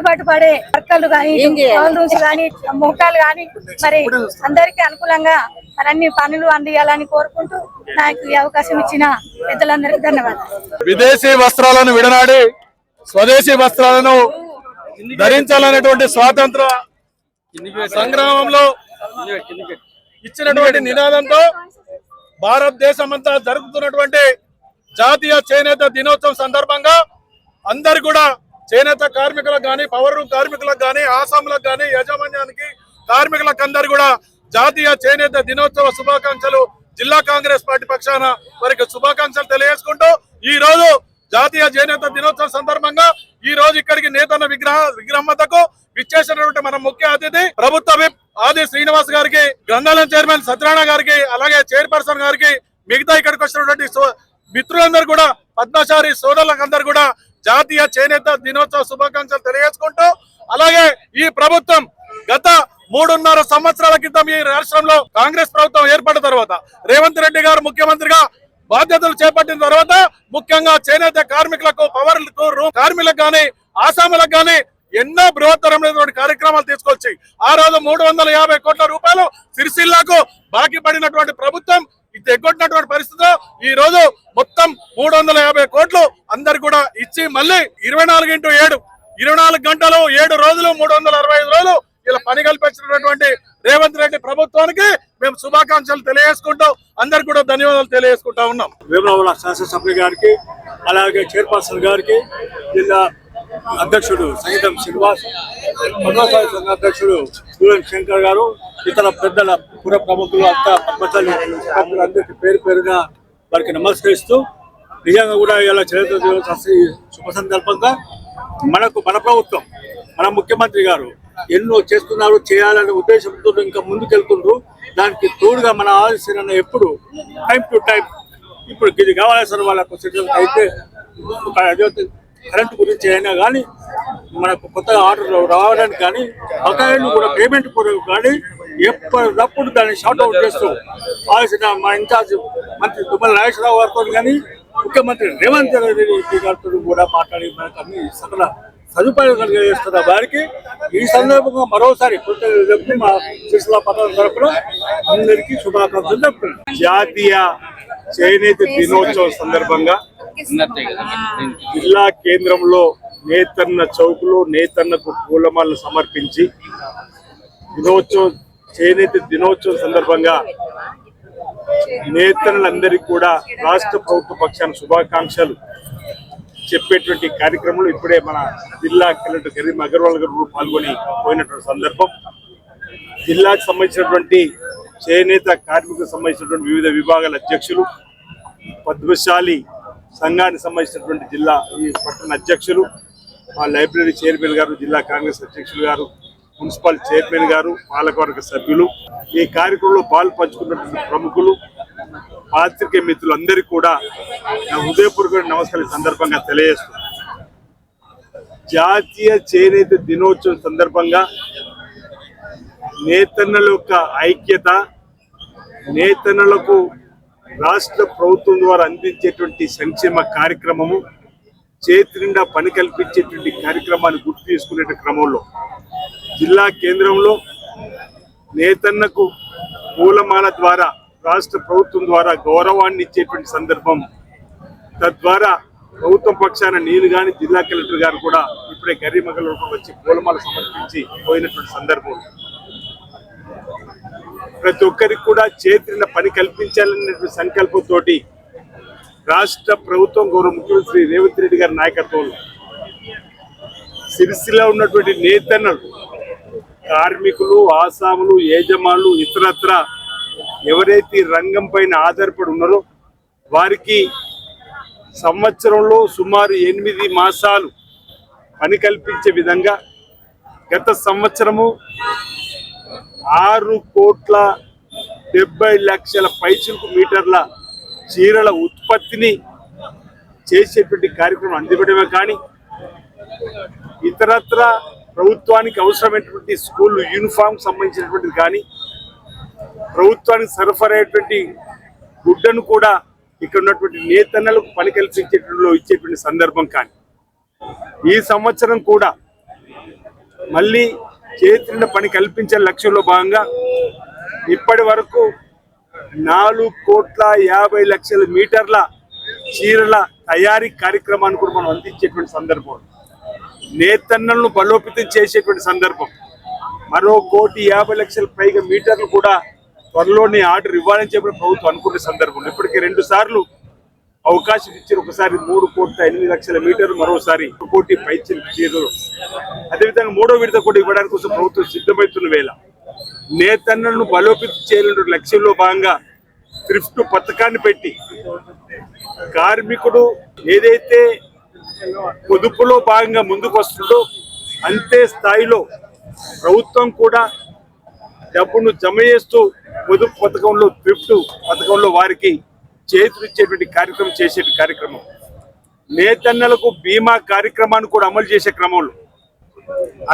గిట్టుబాటు పడే వర్కర్లు కానీ రూమ్స్ కానీ మోకాలు కానీ మరి అందరికీ అనుకూలంగా మరి అన్ని పనులు అందియాలని కోరుకుంటూ నాకు ఈ అవకాశం ఇచ్చిన పెద్దలందరికీ ధన్యవాదాలు. విదేశీ వస్త్రాలను విడనాడి స్వదేశీ వస్త్రాలను ధరించాలనేటువంటి స్వాతంత్ర సంగ్రామంలో ఇచ్చినటువంటి నినాదంతో భారతదేశం అంతా జరుగుతున్నటువంటి జాతీయ చేనేత దినోత్సవం సందర్భంగా అందరు కూడా చేనేత కార్మికులకు కానీ పవర్ కార్మికులకు కానీ ఆసాములకు కానీ యాజమాన్యానికి కార్మికులకు అందరు కూడా జాతీయ చేనేత దినోత్సవ శుభాకాంక్షలు జిల్లా కాంగ్రెస్ పార్టీ పక్షాన వారికి శుభాకాంక్షలు తెలియజేసుకుంటూ ఈ రోజు జాతీయ చేనేత దినోత్సవం సందర్భంగా ఈ రోజు ఇక్కడికి నేతన్న విగ్రహం వద్దకు విచ్చేసినటువంటి మన ముఖ్య అతిథి ప్రభుత్వ విప్ ఆది శ్రీనివాస్ గారికి, గ్రంథాలయం చైర్మన్ సత్యనారాయణ గారికి, అలాగే చైర్పర్సన్ గారికి, మిగతా ఇక్కడికి వచ్చినటువంటి మిత్రులందరూ కూడా పద్మశారి సోదరులందరూ కూడా జాతీయ చేనేత దినోత్సవ శుభాకాంక్షలు తెలియజేసుకుంటూ అలాగే ఈ ప్రభుత్వం గత 3.5 సంవత్సరాల క్రితం ఈ రాష్ట్రంలో కాంగ్రెస్ ప్రభుత్వం ఏర్పడిన తర్వాత రేవంత్ రెడ్డి గారు ముఖ్యమంత్రిగా బాధ్యతలు చేపట్టిన తర్వాత ముఖ్యంగా చేనేత కార్మికులకు పవర్లకు కార్మికులకు కానీ ఆసాములకు కానీ ఎన్నో బృహత్తరమైనటువంటి కార్యక్రమాలు తీసుకొచ్చి ఆ రోజు 350 కోట్ల రూపాయలు సిరిసిల్లాకు బాకీ పడినటువంటి ప్రభుత్వం ఇది ఎగ్గొట్టినటువంటి పరిస్థితిలో ఈ రోజు మొత్తం 350 కోట్లు అందరు కూడా ఇచ్చి మళ్ళీ 24x7 24 గంటలు 7 రోజులు 365 రోజులు ఇలా పని కల్పించినటువంటి రేవంత్ రెడ్డి ప్రభుత్వానికి మేము శుభాకాంక్షలు తెలియజేసుకుంటూ అందరు కూడా ధన్యవాదాలు తెలియజేసుకుంటా ఉన్నాం. వేములవాడ శాసనసభ్యులు గారికి, అలాగే చైర్పర్సన్ గారికి, జిల్లా అధ్యక్షుడు సంగీతం శ్రీనివాస్, పద్మశాలి సంఘ అధ్యక్షుడు సూరన్ శంకర్ గారు, ఇతర పెద్దల పుర ప్రముఖులు అంతా పద్మశాలి అందరికీ పేరు పేరున వారికి నమస్కరిస్తూ నిజంగా కూడా ఇలా చరిత్ర శుభ సందర్భంగా మన ప్రభుత్వం మన ముఖ్యమంత్రి గారు ఎన్నో చేస్తున్నారు, చేయాలనే ఉద్దేశంతో ఇంకా ముందుకెళ్తుండ్రు. దానికి తోడుగా మన ఆలోచన ఎప్పుడు టైం టు టైం ఇప్పుడు ఇది కావాలి సార్ వాళ్ళకు అయితే కరెంటు గురించి అయినా కానీ మనకు కొత్త ఆర్డర్లు రావడానికి కానీ బకాయిలు కూడా పేమెంట్ కూడా కానీ ఎప్పటికప్పుడు దాన్ని షార్ట్ అవుట్ చేస్తూ ఆలోచన మా ఇన్ఛార్జ్ మంత్రి తుమ్మల నాగేశ్వరరావు గారితో కానీ ముఖ్యమంత్రి రేవంత్ రెడ్డి గారితో కూడా మాట్లాడి మనకు అన్ని సకల సదుపాయాలు కలిగజేస్తున్న వారికి ఈ సందర్భంగా మరోసారి మా సిరిసిల్ల పట్టణ తరపున అందరికీ శుభాకాంక్షలు చెప్తున్నాను. జాతీయ చేనేత దినోత్సవం సందర్భంగా జిల్లా కేంద్రంలో నేతన్న చౌకులో నేతన్నకు పూలమాలను సమర్పించి చేనేత దినోత్సవం సందర్భంగా నేతన్నలందరికీ కూడా రాష్ట్ర ప్రభుత్వ పక్షాన శుభాకాంక్షలు చెప్పేటువంటి కార్యక్రమంలో ఇప్పుడే మన జిల్లా కలెక్టర్ కరీం అగర్వాల్ గారు పాల్గొని పోయినటువంటి సందర్భం. జిల్లాకు సంబంధించినటువంటి చేనేత కార్మికులకు సంబంధించినటువంటి వివిధ విభాగాల అధ్యక్షులు, పద్మశాలి సంఘానికి సంబంధించినటువంటి జిల్లా ఈ పట్టణ అధ్యక్షులు, మా లైబ్రరీ చైర్మన్ గారు, జిల్లా కాంగ్రెస్ అధ్యక్షులు గారు, మున్సిపల్ చైర్మన్ గారు, పాలకవర్గ సభ్యులు, ఈ కార్యక్రమంలో పాలు పంచుకున్నటువంటి ప్రముఖులు, పాత్రికేయ మిత్రులందరికీ కూడా నా హృదయపూర్వక నమస్కారం సందర్భంగా తెలియజేస్తున్నాను. జాతీయ చేనేత దినోత్సవం సందర్భంగా నేతన్నల యొక్క ఐక్యత, నేతన్నలకు రాష్ట్ర ప్రభుత్వం ద్వారా అందించేటువంటి సంక్షేమ కార్యక్రమము, చేతి నిండా పని కల్పించేటువంటి కార్యక్రమాన్ని గుర్తు చేసుకునే క్రమంలో జిల్లా కేంద్రంలో నేతన్నకు పూలమాల ద్వారా రాష్ట్ర ప్రభుత్వం ద్వారా గౌరవాన్ని ఇచ్చేటువంటి సందర్భం. తద్వారా ప్రభుత్వం పక్షాన నేను కానీ జిల్లా కలెక్టర్ గారు కూడా ఇప్పుడే గరిమగలకు వచ్చి పూలమాల సమర్పించి పోయినటువంటి సందర్భం. ప్రతి ఒక్కరికి కూడా చేతిన పని కల్పించాలనేటువంటి సంకల్పంతో రాష్ట్ర ప్రభుత్వం గౌరవ ముఖ్యమంత్రి రేవంత్ రెడ్డి గారి నాయకత్వంలో సిరిసిల్ల ఉన్నటువంటి నేతన్నలు, కార్మికులు, ఆసాములు, యజమానులు, ఇతరత్ర ఎవరైతే రంగం పైన ఆధారపడి ఉన్నారో వారికి సంవత్సరంలో సుమారు 8 మాసాలు పని కల్పించే విధంగా గత సంవత్సరము 6,70,00,000 పైచిలకు మీటర్ల చీరల ఉత్పత్తిని చేసేటువంటి కార్యక్రమం అందివ్వడమే కానీ ఇతరత్ర ప్రభుత్వానికి అవసరమైనటువంటి స్కూల్ యూనిఫామ్ సంబంధించినటువంటిది కానీ ప్రభుత్వానికి సరఫరా అయ్యేటువంటి గుడ్డను కూడా ఇక్కడ ఉన్నటువంటి నేతన్నలకు పని కల్పించేటలో ఇచ్చేటువంటి సందర్భం కానీ ఈ సంవత్సరం కూడా మళ్ళీ చేతిన పని కల్పించే లక్ష్యంలో భాగంగా ఇప్పటి వరకు 4,50,00,000 మీటర్ల చీరల తయారీ కార్యక్రమాన్ని కూడా మనం అందించేటువంటి సందర్భం, నేతన్నలను బలోపేతం చేసేటువంటి సందర్భం. మరో 1,50,00,000 పైగా మీటర్లు కూడా త్వరలోనే ఆర్డర్ ఇవ్వాలని చెప్పి ప్రభుత్వం అనుకునే సందర్భం. ఇప్పటికే 2 సార్లు అవకాశం ఇచ్చారు. ఒకసారి 3,08,00,000 మీటర్లు, మరోసారి 1 కోటి పైచిల చీరలు. అదేవిధంగా 3వ విడత కూడా ఇవ్వడానికి కోసం ప్రభుత్వం సిద్ధమవుతున్న వేళ నేతన్నలను బలోపేతం చేయాలనే లక్ష్యంలో భాగంగా థ్రిఫ్ట్ పథకాన్ని పెట్టి కార్మికుడు ఏదైతే పొదుపులో భాగంగా ముందుకు వస్తుందో అంతే స్థాయిలో ప్రభుత్వం కూడా డబ్బును జమ చేస్తూ పొదుపు పథకంలో థ్రిఫ్ట్ పథకంలో వారికి చేతులిచ్చేటువంటి కార్యక్రమం చేసే కార్యక్రమం. నేతన్నలకు బీమా కార్యక్రమాన్ని కూడా అమలు చేసే క్రమంలో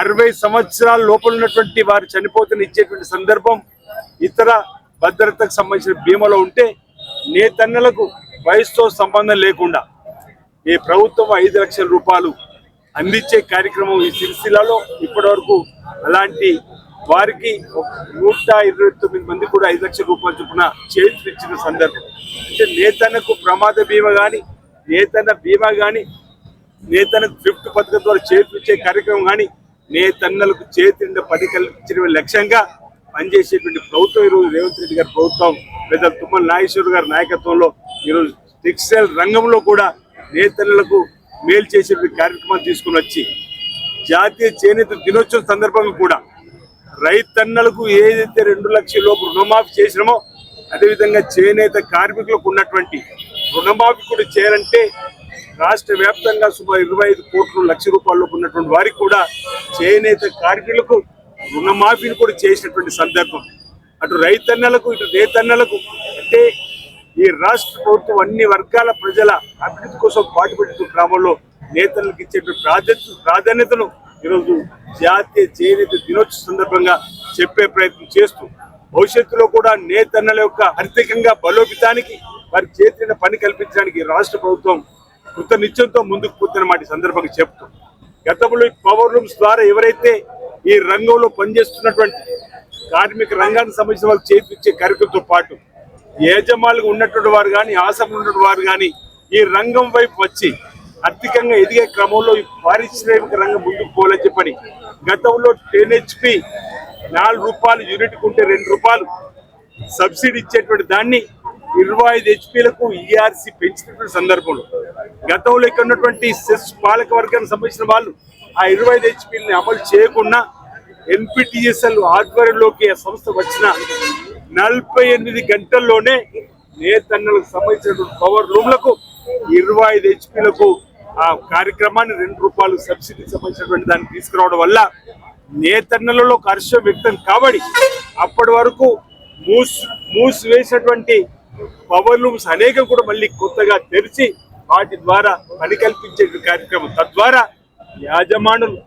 60 సంవత్సరాల లోపల ఉన్నటువంటి వారు చనిపోతున్న ఇచ్చేటువంటి సందర్భం ఇతర భద్రతకు సంబంధించిన బీమాలో ఉంటే నేతన్నలకు వయసుతో సంబంధం లేకుండా ఈ ప్రభుత్వం 5 లక్షల రూపాయలు అందించే కార్యక్రమం ఈ సిరిసిల్లలో ఇప్పటి వరకు అలాంటి వారికి 129 మంది కూడా 5 లక్షల రూపాయలు చొప్పున చేతులిచ్చిన సందర్భం. అంటే నేతన్నకు ప్రమాద బీమా కానీ, నేతన్న బీమా కానీ, నేతన్నకు థ్రిఫ్ట్ పథకం ద్వారా చేతులిచ్చే కార్యక్రమం కానీ, నేతన్నలకు చేతి పని కల్పించే లక్ష్యంగా పనిచేసేటువంటి ప్రభుత్వం ఈరోజు రేవంత్ రెడ్డి గారి ప్రభుత్వం, పెద్దలు తుమ్మల నాగేశ్వర్ గారి నాయకత్వంలో ఈరోజు టెక్స్టైల్ రంగంలో కూడా నేతన్నలకు మేలు చేసేటువంటి కార్యక్రమాన్ని తీసుకుని వచ్చి జాతీయ చేనేత దినోత్సవం సందర్భంగా కూడా రైతన్నలకు ఏదైతే 2 లక్షల లోపు రుణమాఫీ చేసినామో అదేవిధంగా చేనేత కార్మికులకు ఉన్నటువంటి రుణమాఫీ కూడా చేయాలంటే రాష్ట్ర వ్యాప్తంగా సుమారు 25 కోట్ల లక్ష రూపాయల ఉన్నటువంటి వారికి కూడా చేనేత కార్మికులకు రుణమాఫీని కూడా చేసినటువంటి సందర్భం. అటు రైతన్నలకు ఇటు నేతన్నలకు అంటే ఈ రాష్ట్ర ప్రభుత్వం అన్ని వర్గాల ప్రజల అభివృద్ధి కోసం పాటుపడుతున్న క్రమంలో నేతలకు ఇచ్చేటువంటి ప్రాధాన్యతను ఈరోజు జాతీయ చేనేత దినోత్సవ సందర్భంగా చెప్పే ప్రయత్నం చేస్తూ భవిష్యత్తులో కూడా నేతన్నల యొక్క ఆర్థికంగా బలోపేతానికి వారి చేతిన పని కల్పించడానికి రాష్ట్ర ప్రభుత్వం కృత నిశ్చయంతో ముందుకు పోతున్నమాట సందర్భంగా చెప్తూ గతంలో పవర్ లూమ్స్ ద్వారా ఎవరైతే ఈ రంగంలో పనిచేస్తున్నటువంటి కార్మిక రంగానికి సంబంధించిన వాళ్ళు చేతిచ్చే కార్యక్రమంతో పాటు యజమానులుగా ఉన్నటువంటి వారు కానీ ఆసక్తి ఉన్నటువంటి వారు కానీ ఈ రంగం వైపు వచ్చి ఆర్థికంగా ఎదిగే క్రమంలో ఈ పారిశ్రామిక రంగం ముందుకు పోవాలని చెప్పని గతంలో 10 HP 4 రూపాయలు యూనిట్ కుంటే 2 రూపాయలు సబ్సిడీ ఇచ్చేటువంటి దాన్ని 25 HPలకు ERC పెంచినటువంటి సందర్భంలో గతంలో ఇక్కడ ఉన్నటువంటి సెస్ పాలక వర్గానికి సంబంధించిన వాళ్ళు ఆ 25 HPని అమలు చేయకుండా NPTESL ఆధ్వర్యంలోకి ఆ సంస్థ వచ్చిన 48 గంటల్లోనే నేతన్నలకు సంబంధించినటువంటి పవర్ లూమ్లకు 25 HPలకు ఆ కార్యక్రమాన్ని 2 రూపాయలు సబ్సిడీకి సంబంధించినటువంటి దాన్ని తీసుకురావడం వల్ల నేతన్నలలో హర్షం వ్యక్తం కాబట్టి అప్పటి వరకు మూసివేసినటువంటి పవర్ లూమ్స్ అనేకం కూడా మళ్ళీ కొత్తగా తెరిచి వాటి ద్వారా పని కల్పించే కార్యక్రమం, తద్వారా యాజమానులు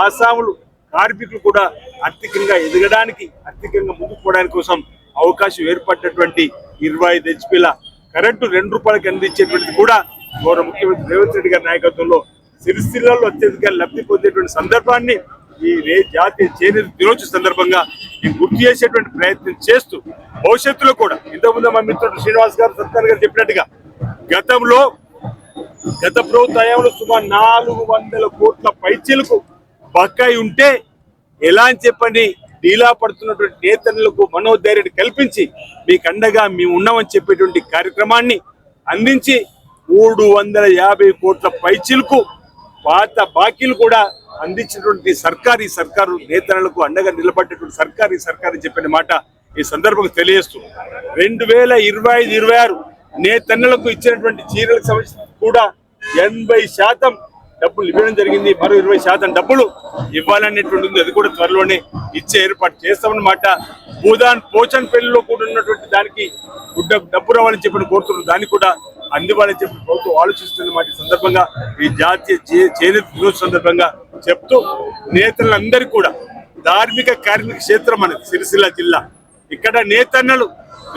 ఆసాములు కార్మికులు కూడా ఆర్థికంగా ఎదగడానికి ఆర్థికంగా ముందుకు పోవడానికి కోసం అవకాశం ఏర్పడినటువంటి 25 HPల కరెంటు 2 రూపాయలకి అందించేటువంటిది కూడా గౌరవ ముఖ్యమంత్రి రేవంత్ రెడ్డి గారి నాయకత్వంలో సిరిసిల్లలో అత్యధిక లబ్ధి పొందేటువంటి సందర్భాన్ని ఈ జాతీయ చేనేత దినోత్సవ సందర్భంగా గుర్తు చేసేటువంటి ప్రయత్నం చేస్తూ భవిష్యత్తులో కూడా ఇంతకుముందు మా మిత్రుడు శ్రీనివాస్ గారు సత్తార్ గారు చెప్పినట్టుగా గత ప్రభుత్వ హయాంలో సుమారు 400 కోట్ల పైచీలకు బకాయి ఉంటే ఎలా అని చెప్పని డీలా పడుతున్నటువంటి నేతలకు మనోధైర్యాన్ని కల్పించి మీకు అండగా మేము ఉన్నామని చెప్పేటువంటి కార్యక్రమాన్ని అందించి 350 కోట్ల పైచీలకు పాత బాకీలు కూడా అందించినటువంటి ఈ సర్కారు నేతలకు అండగా నిలబడ్డటువంటి సర్కారు చెప్పిన మాట ఈ సందర్భంగా తెలియజేస్తూ 2025-26 నేతన్నలకు ఇచ్చినటువంటి చీరలకు సంబంధించి కూడా 80% డబ్బులు ఇవ్వడం జరిగింది. మరో 20% డబ్బులు ఇవ్వాలనేటువంటి ఉంది. అది కూడా త్వరలోనే ఇచ్చే ఏర్పాటు చేస్తామన్నమాట. భూదాన్ పోచన్ పెళ్లిలో కూడా ఉన్నటువంటి దానికి డబ్బు రావాలని చెప్పి కోరుతున్నారు. దాన్ని కూడా అందివ్వాలని చెప్పి ప్రభుత్వం ఆలోచిస్తున్న మాట సందర్భంగా ఈ జాతీయ చేనేత దినోత్సవం సందర్భంగా చెప్తూ నేతలందరికీ కూడా ధార్మిక కార్మిక క్షేత్రం అనేది సిరిసిల్ల జిల్లా. ఇక్కడ నేతన్నలు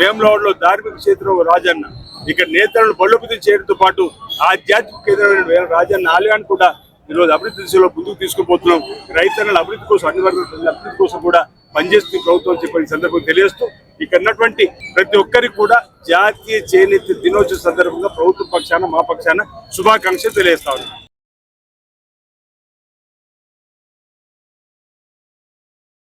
వేములవాడలో ధార్మిక క్షేత్రం రాజన్న, ఇక్కడ నేతలను బలోపేతం చేయడంతో పాటు ఆధ్యాత్మిక కేంద్రమైన రాజన్న ఆలయాన్ని కూడా ఈరోజు అభివృద్ధి దిశలో ముందుకు తీసుకుపోతున్నాం. రైతన్నల అభివృద్ధి కోసం, అన్ని వర్గాల ప్రజల అభివృద్ధి కోసం కూడా పనిచేస్తుంది ప్రభుత్వం చెప్పి ఈ సందర్భంగా తెలియజేస్తూ ఇక్కడ ఉన్నటువంటి ప్రతి ఒక్కరికి కూడా జాతీయ చేనేత దినోత్సవ సందర్భంగా ప్రభుత్వ పక్షాన మా పక్షాన శుభాకాంక్షలు తెలియజేస్తా ఉన్నాం.